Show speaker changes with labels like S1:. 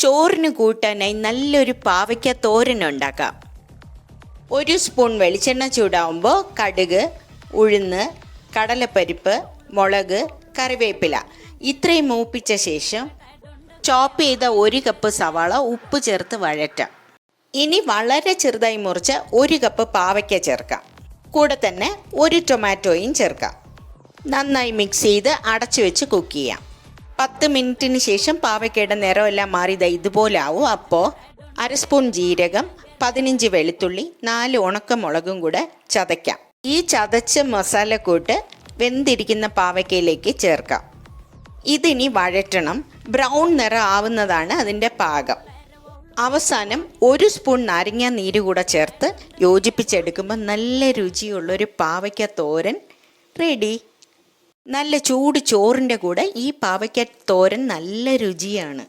S1: ചോറിന് കൂട്ടാനായി നല്ലൊരു പാവയ്ക്ക തോരൻ ഉണ്ടാക്കാം. 1 സ്പൂൺ വെളിച്ചെണ്ണ ചൂടാവുമ്പോൾ കടുക്, ഉഴുന്ന്, കടലപ്പരിപ്പ്, മുളക്, കറിവേപ്പില ഇത്രയും മൂപ്പിച്ച ശേഷം ചോപ്പ് ചെയ്ത 1 കപ്പ് സവാള ഉപ്പ് ചേർത്ത് വഴറ്റാം. ഇനി വളരെ ചെറുതായി മുറിച്ച 1 കപ്പ് പാവയ്ക്ക ചേർക്കാം. കൂടെ തന്നെ 1 ടൊമാറ്റോയും ചേർക്കാം. നന്നായി മിക്സ് ചെയ്ത് അടച്ചു വെച്ച് കുക്ക് ചെയ്യാം. 10 മിനിറ്റിന് ശേഷം പാവയ്ക്കയുടെ നിറമെല്ലാം മാറി ഇതുപോലെ ആവും. അപ്പോൾ 1/2 സ്പൂൺ ജീരകം, 15 വെളുത്തുള്ളി, 4 ഉണക്കമുളകും കൂടെ ചതയ്ക്കാം. ഈ ചതച്ച മസാലക്കൂട്ട് വെന്തിരിക്കുന്ന പാവയ്ക്കയിലേക്ക് ചേർക്കാം. ഇതിനി വഴറ്റണം. ബ്രൗൺ നിറം ആവുന്നതാണ് അതിൻ്റെ പാകം. അവസാനം 1 സ്പൂൺ നാരങ്ങ നീര് കൂടെ ചേർത്ത് യോജിപ്പിച്ചെടുക്കുമ്പോൾ നല്ല രുചിയുള്ളൊരു പാവയ്ക്ക തോരൻ റെഡി. നല്ല ചൂട് ചോറിൻ്റെ കൂടെ ഈ പാവയ്ക്ക തോരൻ നല്ല രുചിയാണ്.